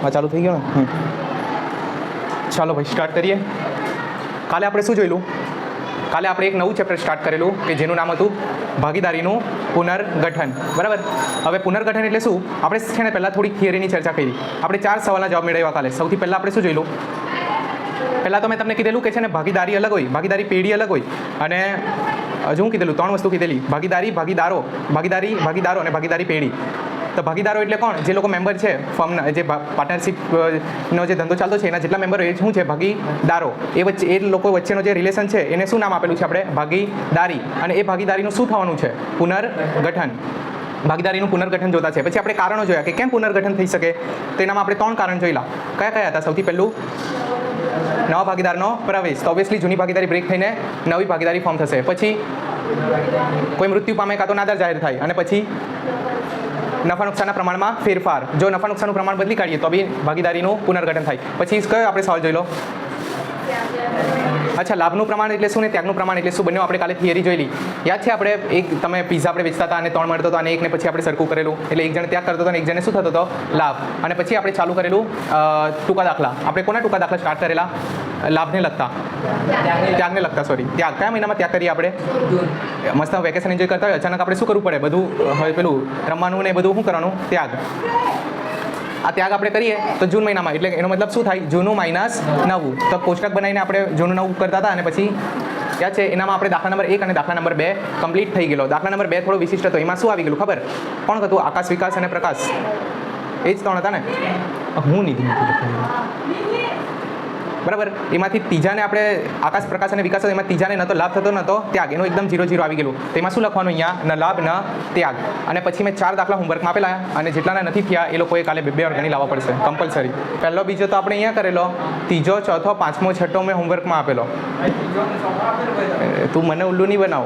હા ચાલુ થઈ ગયો ને. ચાલો ભાઈ સ્ટાર્ટ કરીએ. કાલે આપણે શું જોયેલું? કાલે આપણે એક નવું ચેપ્ટર સ્ટાર્ટ કરેલું કે જેનું નામ હતું ભાગીદારીનું પુનર્ગઠન. બરાબર. હવે પુનર્ગઠન એટલે શું? આપણે છે ને પહેલાં થોડી થિયરીની ચર્ચા કરી. આપણે 4 સવાલના જવાબ મેળવ્યા કાલે. સૌથી પહેલાં આપણે શું જોયેલું? પહેલાં તો મેં તમને કીધેલું કે છે ને ભાગીદારી અલગ હોય, ભાગીદારી પેઢી અલગ હોય, અને હજુ હું કીધેલું 3 વસ્તુ કીધેલી: ભાગીદારી, ભાગીદારો, ભાગીદારો અને ભાગીદારી પેઢી. તો ભાગીદારો એટલે કોણ? જે લોકો મેમ્બર છે ફર્મના, જે પાર્ટનરશિપનો જે ધંધો ચાલતો છે એના જેટલા મેમ્બર એ શું છે? ભાગીદારો. એ લોકો વચ્ચેનો જે રિલેશન છે એને શું નામ આપેલું છે આપણે? ભાગીદારી. અને એ ભાગીદારીનું શું થવાનું છે? પુનર્ગઠન. ભાગીદારીનું પુનર્ગઠન જોતા છે. પછી આપણે કારણો જોયા કે કેમ પુનર્ગઠન થઈ શકે. તો એનામાં આપણે 3 કારણ જોયેલા. કયા કયા હતા? સૌથી પહેલું, નવા ભાગીદારનો પ્રવેશ. તો ઓબ્વિયસલી જૂની ભાગીદારી બ્રેક થઈને નવી ભાગીદારી ફોર્મ થશે. પછી કોઈ મૃત્યુ પામે કાં તો નાદાર જાહેર થાય. અને પછી નફા નુકસાનના પ્રમાણમાં ફેરફાર. જો નફા નુકસાનનું પ્રમાણ બદલી કાઢીએ તો બી ભાગીદારીનું પુનર્ગઠન થાય. પછી કયો આપણે સવાલ જોઈ લો? અચ્છા, લાભનું પ્રમાણ એટલે શું ને ત્યાગનું પ્રમાણ એટલે શું? બંને આપણે કાલે થિયરી જોયેલી. યાદ છે? આપણે તમે પિઝા આપણે વેચતા હતા અને 3 મળતો હતો અને 1 ને પછી આપણે સરખું કરેલું. એટલે એક જણ ત્યાગ કરતો હતો અને એક જણે શું થતો હતો? લાભ. અને પછી આપણે ચાલુ કરેલું ટૂંકા દાખલા. આપણે કોના ટૂંકા દાખલા સ્ટાર્ટ કરેલા? લાભને લગતા, ત્યાગને લગતા. સોરી, ત્યાગ. કયા મહિનામાં ત્યાગ કરીએ આપણે? મસ્ત વેકેશન એન્જોય કરતા હોય, અચાનક આપણે શું કરવું પડે? બધું હવે પેલું રમવાનું ને બધું શું કરવાનું? ત્યાગ. આ ત્યાગ આપણે કરીએ તો જૂન મહિનામાં. એટલે એનો મતલબ શું થાય? જૂનું માઇનસ નવું. તો કોષ્ટક બનાવીને આપણે જૂનું નવું કરતા હતા અને પછી યાદ છે એનામાં આપણે દાખલા નંબર 1 અને દાખલા નંબર 2 કમ્પ્લીટ થઈ ગયેલો. દાખલા નંબર 2 થોડો વિશિષ્ટ હતો. એમાં શું આવી ગયેલું ખબર? કોણ હતું? આકાશ, વિકાસ અને પ્રકાશ. એ જ 3 હતા ને? હું નહીં બરાબર. એમાંથી ત્રીજાને આપણે આકાશ, પ્રકાશ અને વિકાસ, એમાં ત્રીજાને ન તો લાભ થતો ન તો ત્યાગ. એનું એકદમ 0-0 આવી ગયેલું. તો એમાં શું લખવાનું? અહીંયા ન લાભ ન ત્યાગ. અને પછી મેં 4 દાખલા હોમવર્કમાં આપેલા અને જેટલાના નથી થયા એ લોકોએ કાલે 2 વાર ગણી લાવવા પડશે કમ્પલસરી. પહેલો બીજો તો આપણે અહીંયા કરેલો. ત્રીજો, ચોથો, પાંચમો, છઠ્ઠો મેં હોમવર્કમાં આપેલો. તું મને ઉલ્લુ નહીં બનાવ.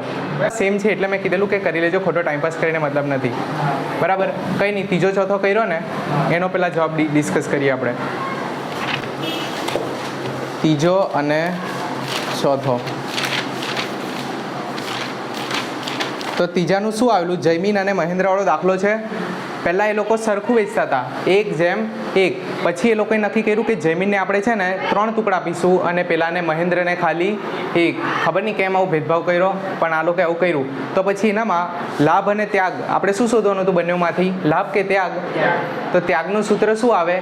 સેમ છે એટલે મેં કીધેલું કે કરી લેજો, ખોટો ટાઈમપાસ કરીને મતલબ નથી. બરાબર. કંઈ નહીં, ત્રીજો ચોથો કર્યો ને એનો પહેલાં જવાબ ડિસ્કસ કરીએ આપણે. ત્રીજો અને ચોથો. તો ત્રીજાનું શું આવેલું? જયમીન અને મહેન્દ્રવાળો દાખલો છે. પહેલાં એ લોકો સરખું વેચતા હતા, 1:1. પછી એ લોકોએ નક્કી કર્યું કે જયમીનને આપણે છે ને 3 ટુકડા આપીશું અને પેલાને મહેન્દ્રને ખાલી 1. ખબર નહીં કેમ આવું ભેદભાવ કર્યો, પણ આ લોકોએ આવું કર્યું. તો પછી એનામાં લાભ અને ત્યાગ આપણે શું શોધવાનું હતું બંનેમાંથી? લાભ કે ત્યાગ? તો ત્યાગનું સૂત્ર શું આવે?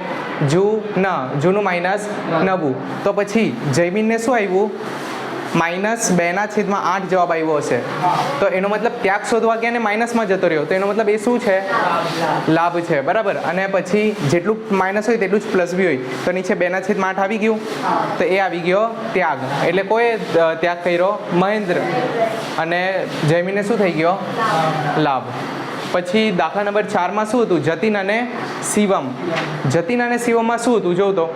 જૂનું માઇનસ નવું. તો પછી જયમીનને શું આવ્યું? -2/8 જવાબ આવ્યો હશે. તો એનો મતલબ ત્યાગ શોધવા ગયા ને માઇનસમાં જતો રહ્યો. તો એનો મતલબ એ શું છે? લાભ છે. બરાબર. અને પછી જેટલું માઇનસ હોય તેટલું જ પ્લસ બી હોય. તો નીચે 2/8 આવી ગયું. તો એ આવી ગયો ત્યાગ. એટલે કોઈ ત્યાગ કર્યો? મહેન્દ્ર. અને જયમીનને શું થઈ ગયો? લાભ. પછી દાખલા નંબર 4માં શું હતું? જતીન અને શિવમ. જતીન અને શિવમમાં શું હતું? જોઉં તો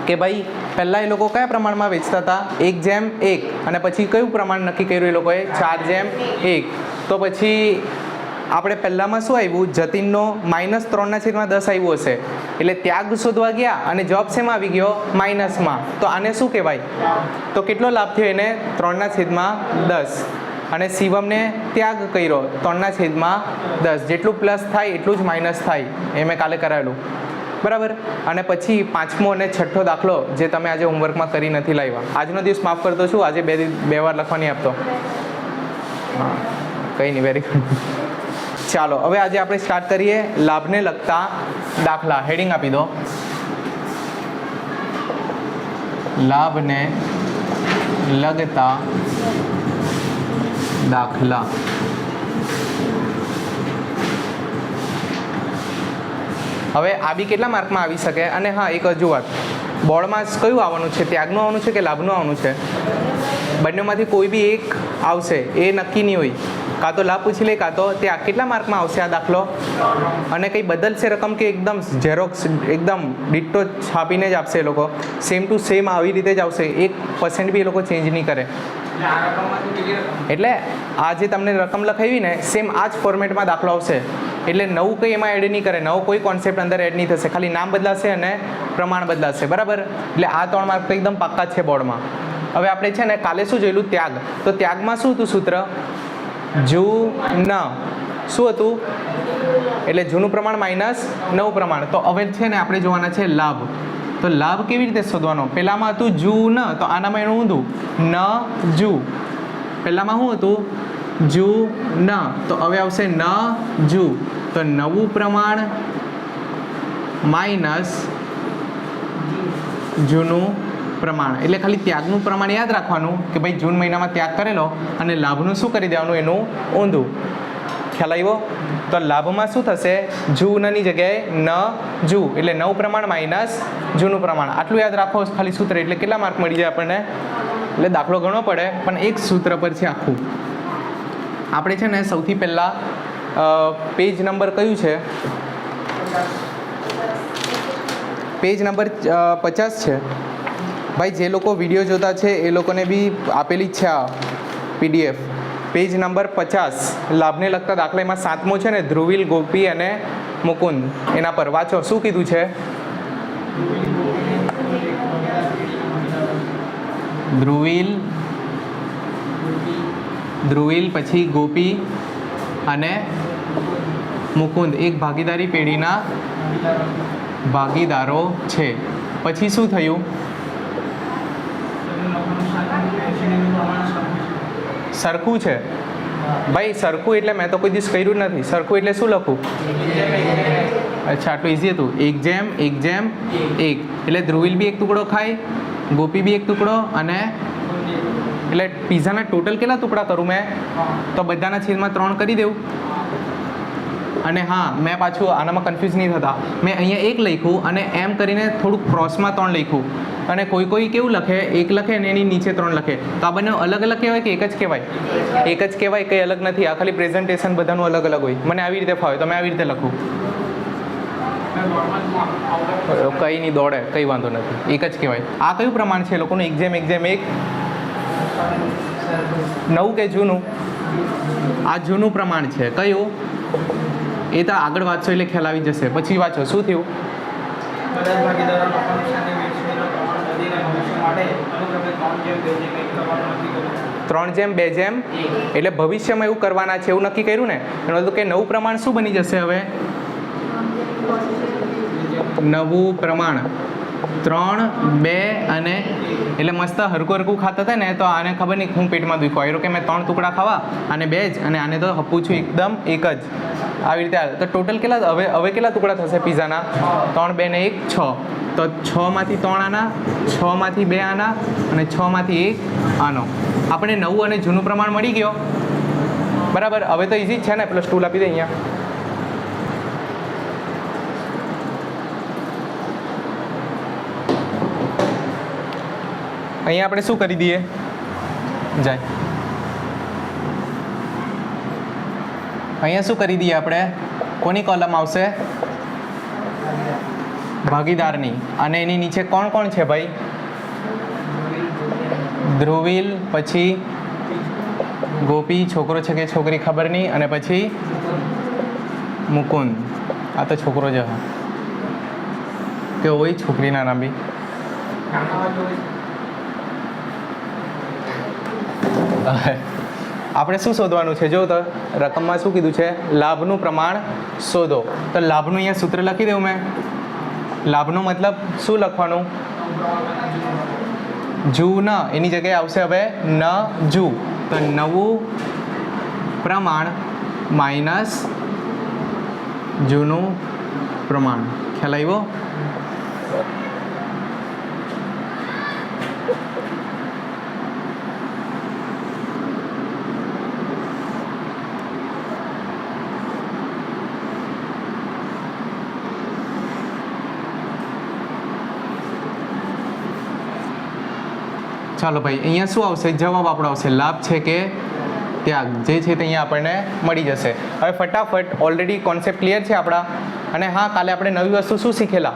કે ભાઈ પહેલાં એ લોકો કયા પ્રમાણમાં વેચતા હતા? 1:1. અને પછી કયું પ્રમાણ નક્કી કર્યું એ લોકોએ? 4:1. તો પછી આપણે પહેલાંમાં શું આવ્યું? જતીનનો -3/10 આવ્યું હશે. એટલે ત્યાગ શોધવા ગયા અને જવાબ શેમાં આવી ગયો? માઇનસમાં. તો આને શું કહેવાય? તો કેટલો લાભ થયો એને? 3/10. અને શિવમને ત્યાગ કર્યો 3/10. જેટલું પ્લસ થાય એટલું જ માઇનસ થાય. એ મેં કાલે કરાવેલું. બરાબર. અને પછી 5મો અને 6ઠ્ઠો દાખલો જે તમે આજે હોમવર્કમાં કરી નથી લાવ્યા. આજનો દિવસ માફ કરતો છું, આજે 2 વાર લખવા નહીં આપતો. હા, કંઈ નહીં. Very good. ચાલો હવે આજે આપણે સ્ટાર્ટ કરીએ લાભને લગતા દાખલા. હેડિંગ આપી દો: લાભને લગતા દાખલા. હવે આ બી કેટલા માર્કમાં આવી શકે? અને હા, એક હજુ વાત, બોર્ડમાં કયું આવવાનું છે? ત્યાગનું આવવાનું છે કે લાભનું આવવાનું છે? બંનેમાંથી કોઈ બી એક આવશે, એ નક્કી નહીં હોય. કાં તો લાભ પૂછી લે કાં તો ત્યાગ. કેટલા માર્કમાં આવશે આ દાખલો? અને કંઈ બદલશે રકમ કે એકદમ ઝેરોક્સ એકદમ ડિટ્ટો છાપીને જ આપશે એ લોકો? સેમ ટુ સેમ આવી રીતે જ આવશે. 1% બી એ લોકો ચેન્જ નહીં કરે. એટલે આ જે તમને રકમ લખાવી ને સેમ આ જ ફોર્મેટમાં દાખલો આવશે. એટલે નવું કંઈ એમાં એડ નહીં કરે, નવો કોઈ કોન્સેપ્ટ અંદર એડ નહીં થશે. ખાલી નામ બદલાશે અને પ્રમાણ બદલાશે. બરાબર. એટલે આ 3 માર્ક તો એકદમ પાક્કા જ છે બોર્ડમાં. હવે આપણે છે ને કાલે શું જોયેલું? ત્યાગ. તો ત્યાગમાં શું હતું સૂત્ર? જૂન. શું હતું? એટલે જૂનું પ્રમાણ માઇનસ નવું પ્રમાણ. તો હવે છે ને આપણે જોવાના છે લાભ. તો લાભ કેવી રીતે શોધવાનો? પહેલામાં હતું જુ ન, તો આનામાં એનું ઊંધું ન જુ. પહેલામાં શું હતું? જુ ન, તો હવે આવશે ન જુ. તો નવું પ્રમાણ માઇનસ જૂનું પ્રમાણ. એટલે ખાલી ત્યાગનું પ્રમાણ યાદ રાખવાનું કે ભાઈ જૂન મહિનામાં ત્યાગ કરેલો, અને લાભનું શું કરી દેવાનું? એનું ઊંધું. ખ્યાલ આવ્યો? તો લાભમાં શું થશે? જુ નની જગ્યાએ ન જુ, એટલે નવું પ્રમાણ માઇનસ જૂનું પ્રમાણ. આટલું યાદ રાખો ખાલી સૂત્ર, એટલે કેટલા માર્ક મળી જાય આપણને? એટલે દાખલો ગણવો પડે પણ એક સૂત્ર પર છે આખું. આપણે છે ને સૌથી પહેલાં પેજ નંબર કયું છે? પેજ નંબર 50 છે. ભાઈ જે લોકો વિડીયો જોતા છે એ લોકોને બી આપેલી જ છે આ PDF. પેજ નંબર 50 લાભને લગતા દાખલા, એમાં 7મો છે ને ધ્રુવીલ, ગોપી અને મુકુંદ. એના પર વાંચો શું કીધું છે. ધ્રુવીલ પછી ગોપી અને મુકુંદ એક ભાગીદારી પેઢીના ભાગીદારો છે. પછી શું થયું? સરખું છે. ભાઈ સરખું એટલે મેં તો કોઈ દિવસ કર્યું જ નથી. સરખું એટલે શું લખું? અચ્છા આટલું ઇઝી હતું. 1:1:1. એટલે ધ્રુવીલ બી એક ટુકડો ખાય, ગોપી બી એક ટુકડો, અને એટલે પીઝાના ટોટલ કેટલા ટુકડા કરું મેં? તો બધાના છેદમાં 3 કરી દેવું. અને હા, મેં પાછું આનામાં કન્ફ્યુઝ નહીં થતા, મેં અહીંયા 1 લખ્યું અને એમ કરીને થોડુંક ક્રોસમાં 3 લખ્યું. અને કોઈ કેવું લખે, 1 લખે અને એની નીચે 3 લખે. તો આ બંને અલગ અલગ કહેવાય કે એક જ કહેવાય? એક જ કહેવાય, કંઈ અલગ નથી. આ ખાલી પ્રેઝન્ટેશન બધાનું અલગ અલગ હોય. મને આવી રીતે ફાવે તો મેં આવી રીતે લખું. કંઈ નહીં દોડે, કંઈ વાંધો નથી, એક જ કહેવાય. આ કયું પ્રમાણ છે લોકોનું? 1:1:1. નવું કે જૂનું? આ જૂનું પ્રમાણ છે. કયું? એ તો આગળ વાંચશો એટલે ખ્યાલ આવી જશે. પછી વાંચો શું થયું? 3:2:1 એટલે ભવિષ્યમાં એવું કરવાના છે, એવું નક્કી કર્યું ને. એનો મતલબ કે નવું પ્રમાણ શું બની જશે હવે? નવું પ્રમાણ 3, 2 અને એટલે મસ્ત હરકું ખાતા હતા ને, તો આને ખબર નહીં હું પેટમાં દુખ્યો આવ્યો કે મેં 3 ટુકડા ખાવા અને 2 જ, અને આને તો હપું છું એકદમ એક જ. આવી રીતે તો ટોટલ કેટલા હવે કેટલા ટુકડા થશે પીઝાના? 3, 2 ને 1 6. તો 6માંથી 3 આના, 6માંથી 2 આના, અને 6માંથી 1 આનો. આપણે નવું અને જૂનું પ્રમાણ મળી ગયો. બરાબર. હવે તો ઇઝી જ છે ને. પ્લસ 2 આપી દે અહીંયા. અહીંયા આપણે શું કરી દઈએ? જાય અહીંયા શું કરી દઈએ આપણે? કોની કોલમ આવશે? ભાગીદારની. અને એની નીચે કોણ કોણ છે ભાઈ? ધ્રુવીલ, પછી ગોપી, છોકરો છે કે છોકરી ખબર નહીં, અને પછી મુકુંદ. આ તો છોકરો જ કે હોય છોકરીના નામ બી. આપણે શું શોધવાનું છે? જો તો રકમમાં શું કીધું છે? લાભનું પ્રમાણ શોધો. તો લાભનું અહીંયા સૂત્ર લખી દઉં મેં. લાભનો મતલબ શું લખવાનું? જુ ન, એની જગ્યાએ આવશે હવે ન જુ. તો નવું પ્રમાણ માઇનસ જૂનું પ્રમાણ. ખ્યાલ આવ્યો? ચાલો ભાઈ, અહીંયા શું આવશે? જવાબ આપણો આવશે લાભ છે કે ત્યાગ. જે છે તે અહીંયા આપણને મળી જશે. હવે ફટાફટ, ઓલરેડી કોન્સેપ્ટ ક્લિયર છે આપણા. અને હા, કાલે આપણે નવી વસ્તુ શું શીખેલા?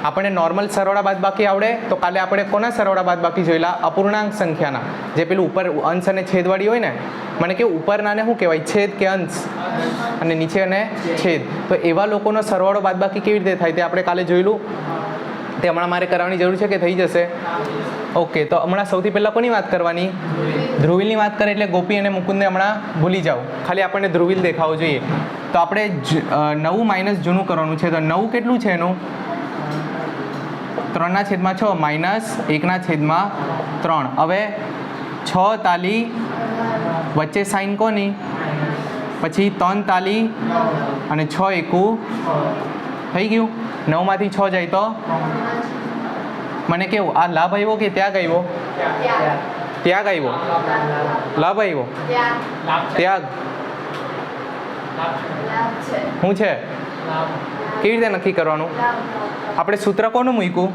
આપણને નોર્મલ સરવાળા બાદબાકી આવડે. તો કાલે આપણે કોના સરવાળા બાદબાકી જોયેલા? અપૂર્ણાંક સંખ્યાના. જે પેલું ઉપર અંશ અને છેદવાળી હોય ને, મને કેવું ઉપરનાને શું કહેવાય? છેદ કે અંશ, અને નીચે અને છેદ. તો એવા લોકોનો સરવાળો બાદબાકી કેવી રીતે થાય તે આપણે કાલે જોયેલું. તે હમણાં મારે કરવાની જરૂર છે કે થઈ જશે? ઓકે, તો હમણાં સૌથી પહેલાં કોની વાત કરવાની? ધ્રુવીલની વાત કરે એટલે ગોપી અને મુકુંદને હમણાં ભૂલી જાઓ, ખાલી આપણને ધ્રુવીલ દેખાવો જોઈએ. તો આપણે નવું માઇનસ જૂનું કરવાનું છે. તો નવું કેટલું છે એનું? 3/6 માઇનસ 1/3. હવે 6 તાલી વચ્ચે સાઈન કોની? પછી 3 તાલી અને 6 એકું થઈ ગયું. 9માંથી 6 જાય તો મને કેવું આ લાભ આવ્યો કે ત્યાગ આવ્યો? ત્યાગ આવ્યો. લાભ આવ્યો? ત્યાગ. શું છે? કેવી રીતે નક્કી કરવાનું? આપણે સૂત્ર કોનું મૂક્યું?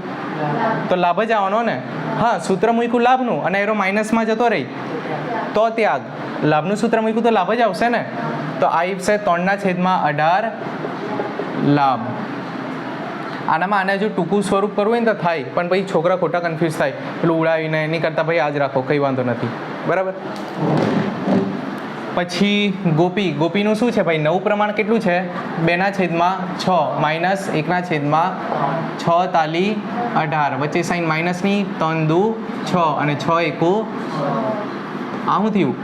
તો લાભ જ આવવાનો ને. હા, સૂત્ર મૂક્યું લાભનું અને એરો માઇનસમાં જતો રહી તો ત્યાગ. લાભનું સૂત્ર મૂક્યું તો લાભ જ આવશે ને. તો આવશે 3/18 લાભ. આનામાં આને જો ટૂંકું સ્વરૂપ કરવું હોય ને તો થાય, પણ પછી છોકરા ખોટા કન્ફ્યુઝ થાય, પેલું ઉડાવીને એની કરતાં ભાઈ આ જ રાખો, કંઈ વાંધો નથી. બરાબર. પછી ગોપીનું શું છે ભાઈ? નવું પ્રમાણ કેટલું છે? 2/6 માઇનસ 1/6 તાલી 18 વચ્ચે સાઈન માઇનસની 3 દુ 6 અને 6 એકું આ શું થયું?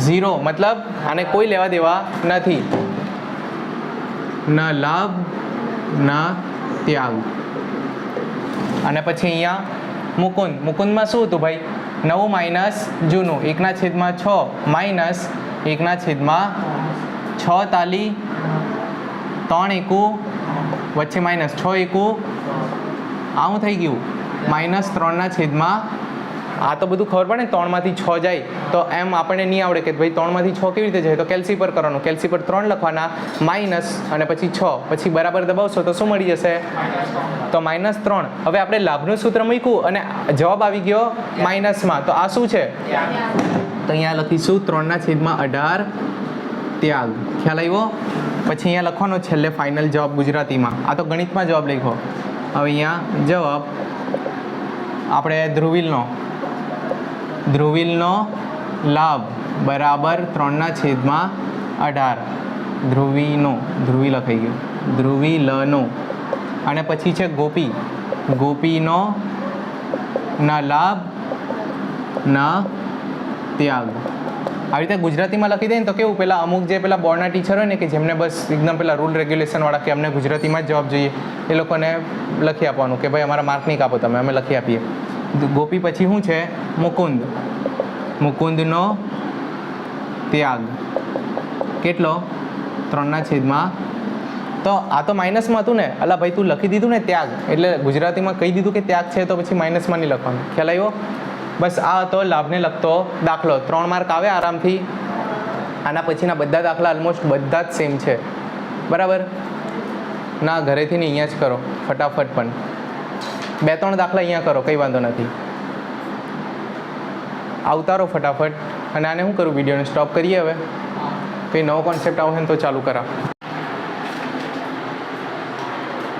0. મતલબ આને કોઈ લેવા દેવા નથી, ન લાભ ન ત્યાગ. અને પછી અહીંયા મુકુંદમાં શું હતું ભાઈ? નવું માઇનસ જૂનું 1/6 માઇનસ 1/6 તાલી 3 એકું વચ્ચે માઇનસ 6 એકું આવું થઈ ગયું -3/. આ તો બધું ખબર પડે ને, 3માંથી 6 જાય તો એમ આપણને નહીં આવડે કે ભાઈ 3માંથી 6 કેવી રીતે જાય. તો કેલ્સી પર કરવાનું, કેલ્સી પર 3 લખવાના, માઇનસ અને પછી 6, પછી બરાબર દબાવશો તો શું મળી જશે? તો -3. હવે આપણે લાભનું સૂત્ર મૂક્યું અને જવાબ આવી ગયો માઇનસમાં, તો આ શું છે? તો અહીંયા લખીશું 3/18 ત્યાગ. ખ્યાલ આવ્યો? પછી અહીંયા લખવાનો છેલ્લે ફાઇનલ જવાબ ગુજરાતીમાં. આ તો ગણિતમાં જવાબ લખો. હવે અહીંયા જવાબ આપણે ધ્રુવીલનો લાભ બરાબર 3/18. ધ્રુવી લખાઈ ગયું, ધ્રુવીલનો. અને પછી છે ગોપીનો ના લાભ ના ત્યાગ. આવી રીતે ગુજરાતીમાં લખી દે ને તો કેવું, પેલા અમુક જે પેલા બોર્ડના ટીચર હોય ને કે જેમને બસ એકદમ પેલા રૂલ રેગ્યુલેશનવાળા કે અમને ગુજરાતીમાં જ જવાબ જોઈએ, એ લોકોને લખી આપવાનું કે ભાઈ અમારા માર્ક નહીં કાપો તમે, અમે લખી આપીએ. ગોપી પછી શું છે? મુકુંદનો ત્યાગ કેટલો? 3/. તો આ તો માઇનસમાં હતું ને, અલા ભાઈ તું લખી દીધું ને ત્યાગ, એટલે ગુજરાતીમાં કહી દીધું કે ત્યાગ છે તો પછી માઇનસમાં નહીં લખવાનું. ખ્યાલ આવ્યો? બસ આ હતો લાભને લગતો દાખલો. 3 માર્ક આવે આરામથી. આના પછીના બધા દાખલા ઓલમોસ્ટ બધા જ સેમ છે. બરાબર ના? ઘરેથી ને અહીંયા જ કરો ફટાફટ, પણ 2-3 દાખલા અહીંયા કરો, કંઈ વાંધો નથી. આવતા રહો ફટાફટ. અને આને શું કરું, વિડીયોને સ્ટોપ કરીએ. હવે કંઈ નવો કોન્સેપ્ટ આવશે ને તો ચાલુ કરા.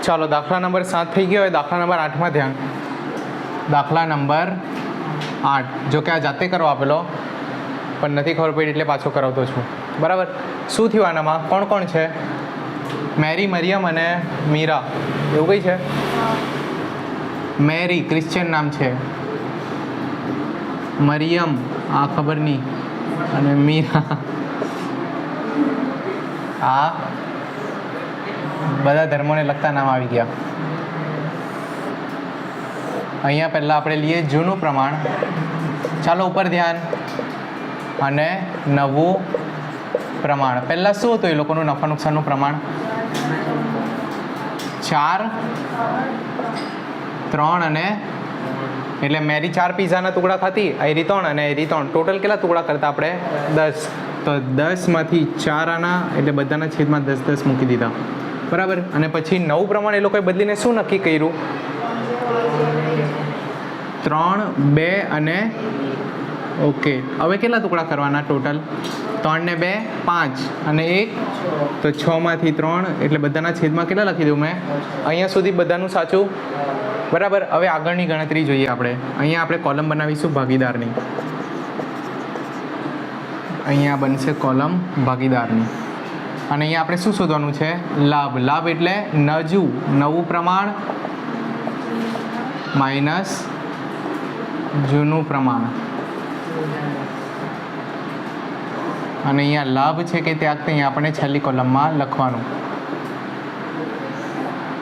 ચાલો, દાખલા નંબર 7 થઈ ગયો. હવે દાખલા નંબર 8માં ધ્યાન. દાખલા નંબર 8, જો કે આ જાતે કરવા આપેલો પણ નથી ખબર પડી એટલે પાછો કરાવતો છું. બરાબર. શું થયું આનામાં? કોણ કોણ છે? મેરી, મરિયમ અને મીરા. એવું કઈ છે? મેરી ક્રિશ્ચિયન નામ છે, મરિયમ આ ખબર નહીં, અને મીરા આ બધા ધર્મોને લગતા નામ આવી ગયા. અહીંયા પહેલાં આપણે લઈએ જૂનું પ્રમાણ. ચાલો ઉપર ધ્યાન. અને નવું પ્રમાણ. પહેલાં શું હતું એ લોકોનું નફા નુકસાનનું પ્રમાણ? 4, 3 અને એટલે મેરી 4 પીઝાના ટુકડા ખાતી, એરી 3 અને એરી 3. ટોટલ કેટલા ટુકડા કરતા આપણે? 10. તો 10માંથી 4 આના, એટલે બધાના છેદમાં 10-10 મૂકી દીધા. બરાબર. અને પછી નવું પ્રમાણ એ લોકોએ બદલીને શું નક્કી કર્યું? 3, 2 અને ઓકે. હવે કેટલા ટુકડા કરવાના ટોટલ? 3 ને 2 5 અને 1 તો 6માંથી 3, એટલે બધાના છેદમાં કેટલા લખી દઉં મેં? અહીંયા સુધી બધાનું સાચું. બરાબર. હવે આગળની ગણતરી જોઈએ આપણે. અહીંયા આપણે કોલમ બનાવીશું ભાગીદારની. અહીંયા બનશે કોલમ ભાગીદારની. અને અહીંયા આપણે શું શોધવાનું છે? લાભ. લાભ એટલે નવું પ્રમાણ, માઇનસ જૂનું પ્રમાણ. અને અહીંયા લાભ છે કે ત્યાગ તે અહીંયા આપણે છેલ્લી કોલમમાં લખવાનું.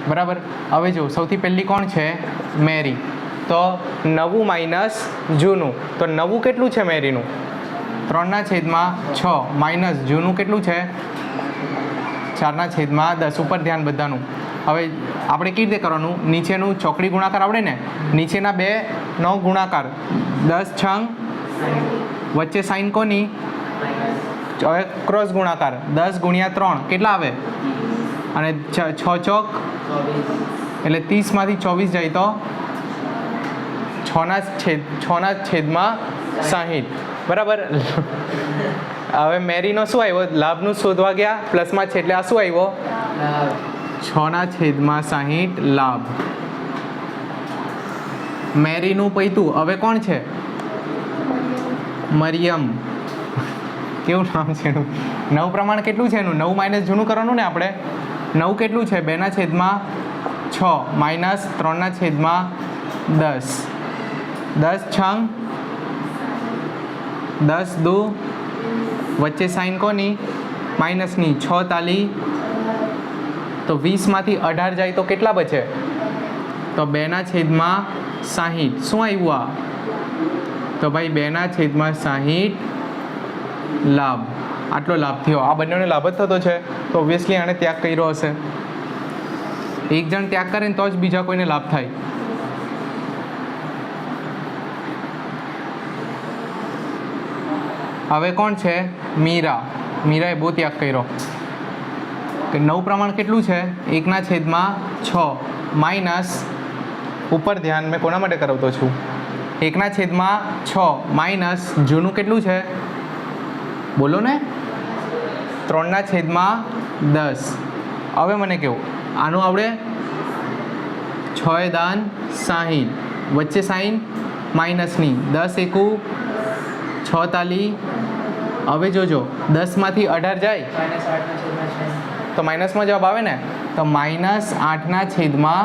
બરાબર. હવે જો સૌથી પહેલી કોણ છે? મેરી. તો નવું માઇનસ જૂનું. તો નવું કેટલું છે મેરીનું? 3/6 માઇનસ જૂનું કેટલું છે? 4/10. ઉપર ધ્યાન બધાનું. હવે આપણે કેવી રીતે કરવાનું? નીચેનું ચોકડી ગુણાકાર આવડે ને, નીચેના બેનો ગુણાકાર 10 છંગ વચ્ચે સાઈન કોની? હવે ક્રોસ ગુણાકાર 10 × 3 કેટલા આવે? અને 6 ચોક એટલે 30માંથી 24 જાય તો 6/60. બરાબર. હવે મેરીનો શું આવ્યો? લાભનું શોધવા ગયા, પ્લસમાં છે એટલે આ શું આવ્યો? 6/60 લાભ. મેરીનું પૈતું. હવે કોણ છે? મરિયમ. કેવું નામ છે એનું? નવ પ્રમાણ કેટલું છે એનું? 9 માઇનસ જૂનું કરવાનું ને આપણે. 9 કેટલું છે? 2/6 માઇનસ 3/10. 10 છંગ 10 દુ વચ્ચે સાઈન કોની? માઇનસની. 6 તાલી તો 20માંથી 18 જાય તો કેટલા બચે? તો 2/60. શું આવ્યું આ? તો ભાઈ 2/60 લાભ. આટલો લાભ થયો. આ બંનેને લાભ જ થતો છે તો ઓબ્વિયસલી આણે ત્યાગ કર્યો હશે. એક જણ ત્યાગ કરે ને તો જ બીજા કોઈને લાભ થાય. હવે કોણ છે? મીરા. મીરાએ બહુ ત્યાગ કર્યો. કે 9 પ્રમાણ કેટલું છે? 1/6 માઇનસ, ઉપર ધ્યાન, મેં કોના માટે કરાવતો છું? 1/6 માઇનસ જૂનું કેટલું છે? બોલો ને. 3/10. હવે મને કેવું આનું આવડે? 6/60 વચ્ચે સાઈન માઇનસની. 10 એકુ 6 તાલી. હવે જોજો 10માંથી 18 જાય તો માઇનસમાં જવાબ આવે ને. તો -8/60.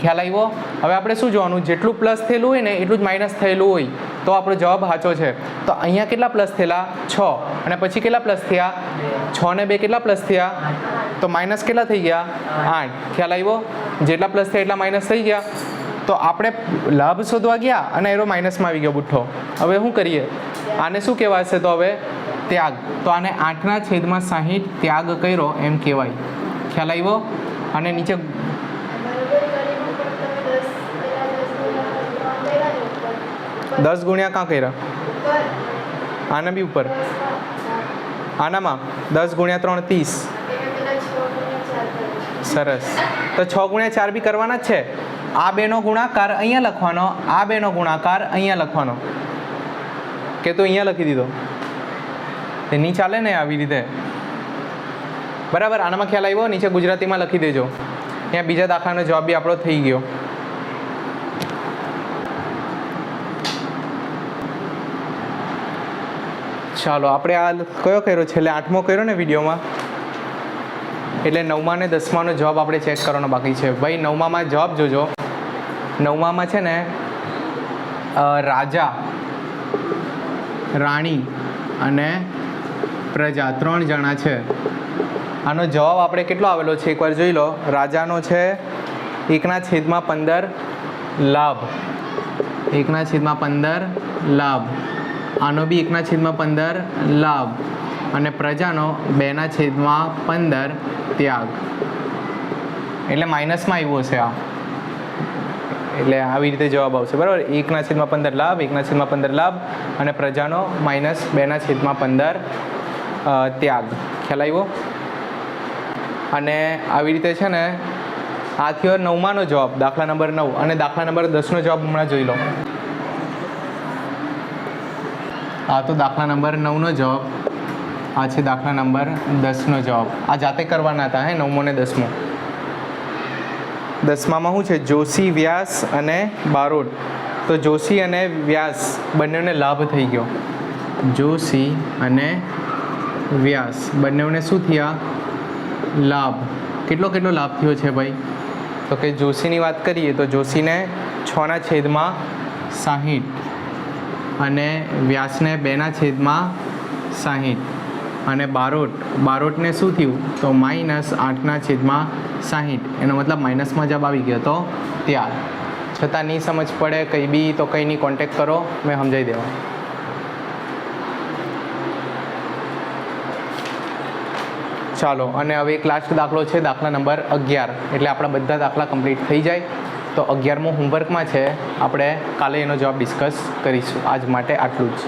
ખ્યાલ આવ્યો? હવે આપણે શું જોવાનું? જેટલું પ્લસ થયેલું હોય ને એટલું જ માઇનસ થયેલું હોય તો આપણો જવાબ સાચો છે. તો અહીંયા કેટલા પ્લસ થયેલા? 6. અને પછી કેટલા પ્લસ થયા? 6 ને 2 કેટલા પ્લસ થયા? તો માઇનસ કેટલા થઈ ગયા? 8. ખ્યાલ આવ્યો? જેટલા પ્લસ થયા એટલા માઇનસ થઈ ગયા. તો આપણે લાભ શોધવા ગયા અને એરો માઇનસમાં આવી ગયો બુઠ્ઠો. હવે શું કરીએ? આને શું કહેવાશે? તો હવે ત્યાગ. તો આને 8/60 ત્યાગ કર્યો એમ કહેવાય. ખ્યાલ આવ્યો? અને નીચે 10 ગુણ્યા કાં કર્યા? આના બી ઉપર. આનામાં 10 × 3 30. સરસ. તો 6 × 4 બી કરવાના જ છે. આ બેનો ગુણાકાર અહીંયા લખવાનો, આ બેનો ગુણાકાર અહીંયા લખવાનો. કે તો અહીંયા લખી દીધો એ નહીં ચાલે ને આવી રીતે. બરાબર. આનામાં ખ્યાલ આવ્યો? નીચે ગુજરાતીમાં લખી દેજો. અહીંયા બીજા દાખલાનો જવાબ બી આપણો થઈ ગયો. ચાલો આપણે આ કયો કર્યો? છેલ્લે 8મો કર્યો ને વિડીયોમાં. એટલે 9મા અને 10માનો જવાબ આપણે ચેક કરવાનો બાકી છે. ભાઈ 9મામાં જવાબ જોજો. 9મામાં છે ને રાજા, રાણી અને પ્રજા 3 જણા છે. આનો જવાબ આપણે કેટલો આવેલો છે એકવાર જોઈ લો. રાજાનો છે 1/15 લાભ. 1/15 લાભ. આનો બી 1/15 લાભ. અને પ્રજાનો 2/15 ત્યાગ. એટલે માઇનસમાં આવ્યો છે આ. એટલે આવી રીતે જવાબ આવશે. બરાબર. 1/15 લાભ, 1/15 લાભ અને પ્રજાનો -2/15 ત્યાગ. ખ્યાલ આવ્યો? અને આવી રીતે છે ને આ થયો 9માનો જવાબ, દાખલા નંબર 9. અને દાખલા નંબર 10નો જવાબ હમણાં જોઈ લો. આ તો દાખલા નંબર 9નો જવાબ. આ છે દાખલા નંબર 10નો જવાબ. આ જાતે કરવાના હતા 9મો ને 10મો. 10મામાં શું છે? જોશી, વ્યાસ અને બારોટ. તો જોશી અને વ્યાસ બંનેને લાભ થઈ ગયો. જોશી અને વ્યાસ બંનેને શું થયા? લાભ. કેટલો લાભ થયો છે ભાઈ? તો કે જોશીની વાત કરીએ તો જોશીને 6/60 અને વ્યાસને 2/60 અને બારોટને શું થયું તો -8/60 એનો મતલબ માઇનસમાં જવાબ આવી ગયો તો ત્યાર છતાં નહીં સમજ પડે કંઈ બી તો કંઈ નહીં કોન્ટેક્ટ કરો મેં સમજાવી દેવા. ચાલો અને હવે એક લાસ્ટ દાખલો છે દાખલા નંબર 11 એટલે આપણા બધા દાખલા કમ્પ્લીટ થઈ જાય. તો 11મો હોમવર્કમાં છે આપણે કાલે એનો જવાબ ડિસ્કસ કરીશું. આજ માટે આટલું જ.